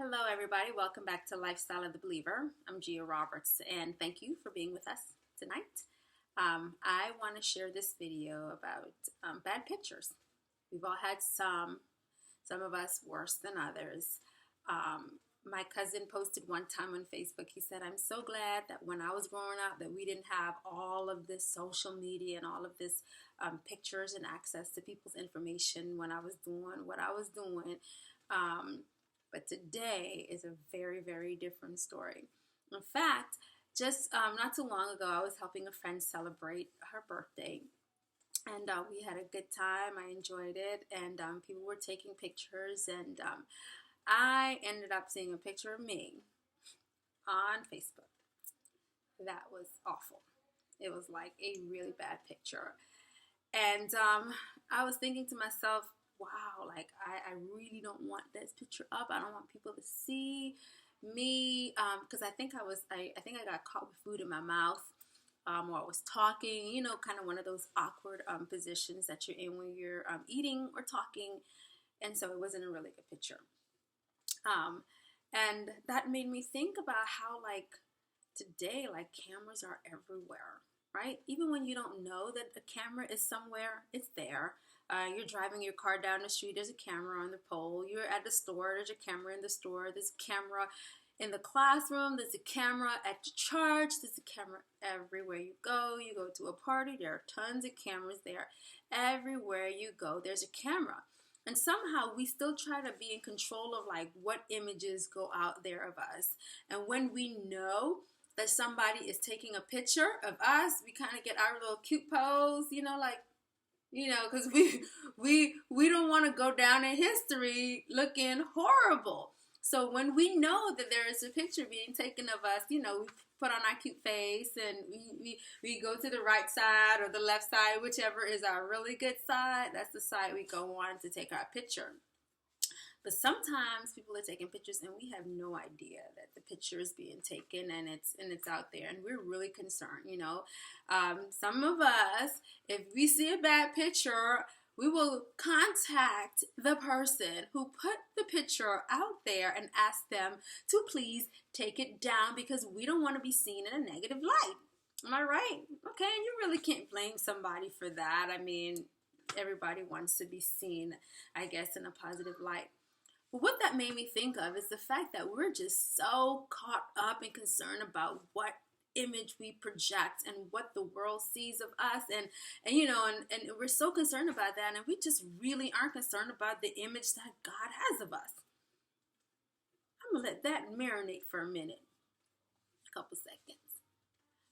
Hello, everybody. Welcome back to Lifestyle of the Believer. I'm Gia Roberts, and thank you for being with us tonight. I want to share this video about bad pictures. We've all had some of us worse than others. My cousin posted one time on Facebook, he said, I'm so glad that when I was growing up that we didn't have all of this social media and all of this pictures and access to people's information when I was doing what I was doing. But today is a very, very different story. In fact, just not too long ago, I was helping a friend celebrate her birthday. And we had a good time. I enjoyed it. And people were taking pictures. And I ended up seeing a picture of me on Facebook. That was awful. It was like a really bad picture. And I was thinking to myself, wow, like I really don't want this picture up. I don't want people to see me because I think I got caught with food in my mouth or I was talking, kind of one of those awkward positions that you're in when you're eating or talking. And so it wasn't a really good picture. And that made me think about how like today, like cameras are everywhere, right? Even when you don't know that a camera is somewhere, it's there. You're driving your car down the street, there's a camera on the pole. You're at the store, there's a camera in the store. There's a camera in the classroom. There's a camera at the church. There's a camera everywhere you go. You go to a party, there are tons of cameras there. Everywhere you go, there's a camera. And somehow we still try to be in control of like what images go out there of us. And when we know that somebody is taking a picture of us, we kind of get our little cute pose, because we don't want to go down in history looking horrible. So when we know that there is a picture being taken of us, we put on our cute face and we go to the right side or the left side, whichever is our really good side. That's the side we go on to take our picture. But sometimes people are taking pictures and we have no idea that the picture is being taken and it's out there, and we're really concerned. Some of us, if we see a bad picture, we will contact the person who put the picture out there and ask them to please take it down because we don't want to be seen in a negative light. Am I right? Okay, and you really can't blame somebody for that. I mean, everybody wants to be seen, I guess, in a positive light. But what that made me think of is the fact that we're just so caught up and concerned about what image we project and what the world sees of us, and we're so concerned about that, and we just really aren't concerned about the image that God has of us. I'm gonna let that marinate for a minute, a couple seconds.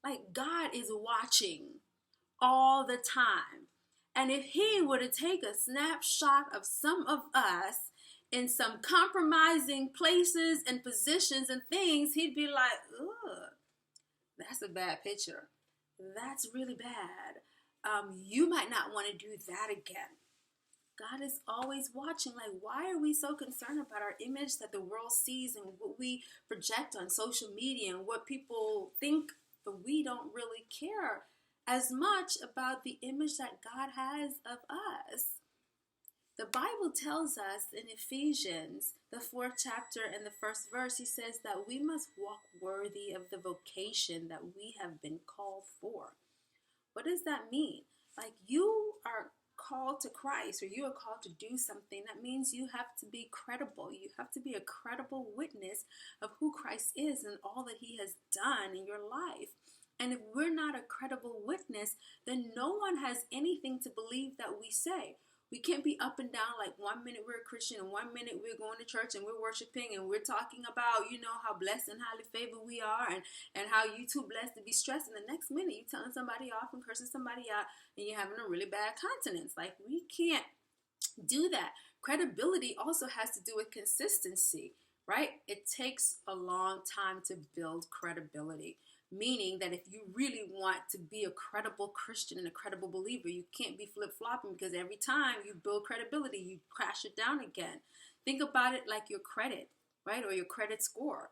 Like God is watching all the time, and if He were to take a snapshot of some of us in some compromising places and positions and things, He'd be like, ugh, that's a bad picture. That's really bad. You might not want to do that again. God is always watching. Like, why are we so concerned about our image that the world sees and what we project on social media and what people think, but we don't really care as much about the image that God has of us? The Bible tells us in Ephesians, the 4th chapter and the 1st verse, He says that we must walk worthy of the vocation that we have been called for. What does that mean? Like, you are called to Christ, or you are called to do something. That means you have to be credible. You have to be a credible witness of who Christ is and all that He has done in your life. And if we're not a credible witness, then no one has anything to believe that we say. We can't be up and down like 1 minute we're a Christian and 1 minute we're going to church and we're worshiping and we're talking about, how blessed and highly favored we are and how you too blessed to be stressed. And the next minute you're telling somebody off and cursing somebody out and you're having a really bad countenance. Like, we can't do that. Credibility also has to do with consistency, right? It takes a long time to build credibility. Meaning that if you really want to be a credible Christian and a credible believer, you can't be flip-flopping, because every time you build credibility, you crash it down again. Think about it like your credit, right? Or your credit score.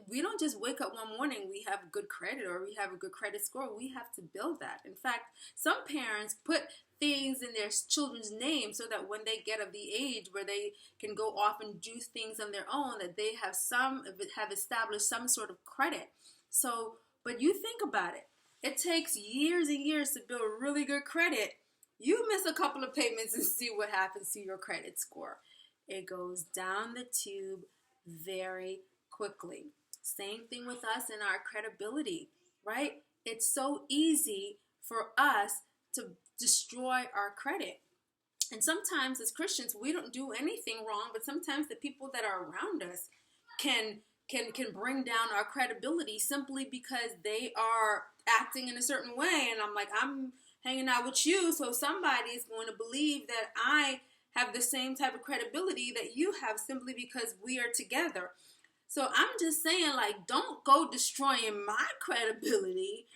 We don't just wake up one morning, we have good credit or we have a good credit score. We have to build that. In fact, some parents put things in their children's names so that when they get of the age where they can go off and do things on their own, that they have established some sort of credit. So, but you think about it. It takes years and years to build really good credit. You miss a couple of payments and see what happens to your credit score. It goes down the tube very quickly. Same thing with us and our credibility, right? It's so easy for us to destroy our credit. And sometimes as Christians, we don't do anything wrong, but sometimes the people that are around us can bring down our credibility simply because they are acting in a certain way. And I'm like, I'm hanging out with you, so somebody is going to believe that I have the same type of credibility that you have simply because we are together. So I'm just saying, like, don't go destroying my credibility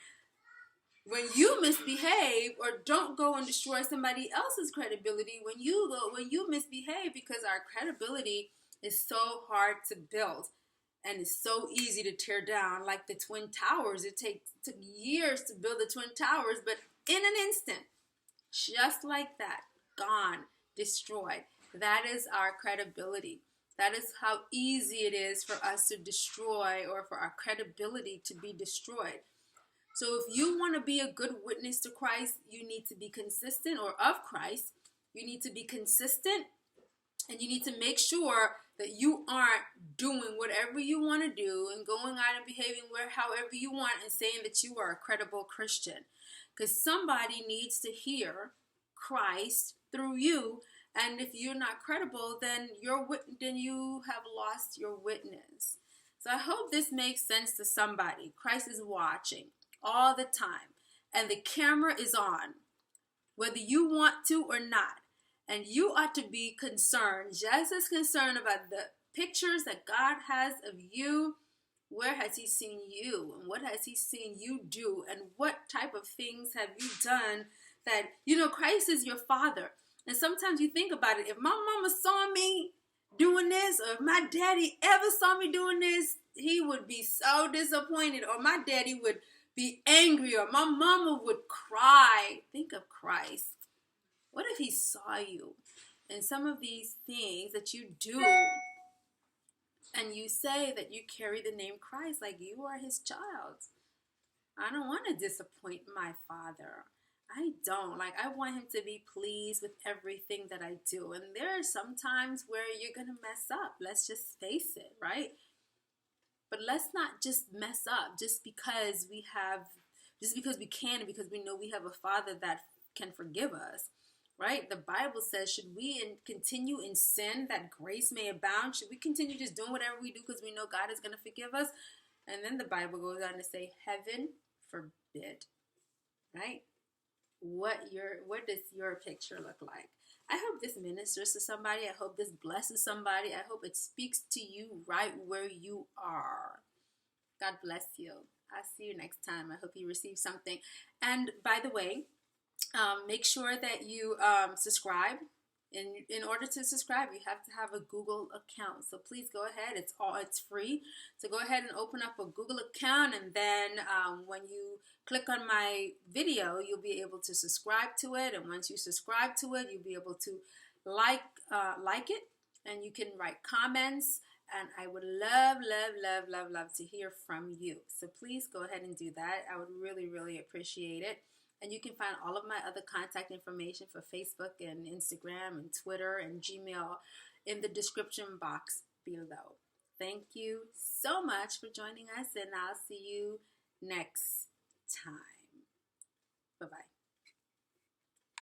when you misbehave, or don't go and destroy somebody else's credibility when you misbehave, because our credibility is so hard to build and it's so easy to tear down. Like the Twin Towers, it took years to build the Twin Towers, but in an instant, just like that, gone, destroyed. That is our credibility. That is how easy it is for us to destroy, or for our credibility to be destroyed. So if you want to be a good witness to Christ, you need to be consistent, or of Christ. You need to be consistent, and you need to make sure that you aren't doing whatever you want to do and going out and behaving however you want and saying that you are a credible Christian. Because somebody needs to hear Christ through you. And if you're not credible, then you have lost your witness. So I hope this makes sense to somebody. Christ is watching all the time, and the camera is on, whether you want to or not. And you ought to be concerned, just as concerned about the pictures that God has of you. Where has he seen you? And what has he seen you do? And what type of things have you done that, Christ is your Father. And sometimes you think about it. If my mama saw me doing this, or if my daddy ever saw me doing this, he would be so disappointed. Or my daddy would be angry, or my mama would cry. Think of Christ. What if he saw you and some of these things that you do, and you say that you carry the name Christ, like you are his child? I don't want to disappoint my Father. I don't. I want him to be pleased with everything that I do. And there are some times where you're going to mess up. Let's just face it, right? But let's not just mess up just because we can, and because we know we have a Father that can forgive us. Right? The Bible says, should we continue in sin that grace may abound? Should we continue just doing whatever we do because we know God is going to forgive us? And then the Bible goes on to say, heaven forbid. Right? What does your picture look like? I hope this ministers to somebody. I hope this blesses somebody. I hope it speaks to you right where you are. God bless you. I'll see you next time. I hope you receive something. And by the way, make sure that you subscribe. In order to subscribe, you have to have a Google account. So please go ahead. It's free. So go ahead and open up a Google account, and then when you click on my video, you'll be able to subscribe to it. And once you subscribe to it, you'll be able to like it, and you can write comments. And I would love to hear from you. So please go ahead and do that. I would really, really appreciate it. And you can find all of my other contact information for Facebook and Instagram and Twitter and Gmail in the description box below. Thank you so much for joining us, and I'll see you next time.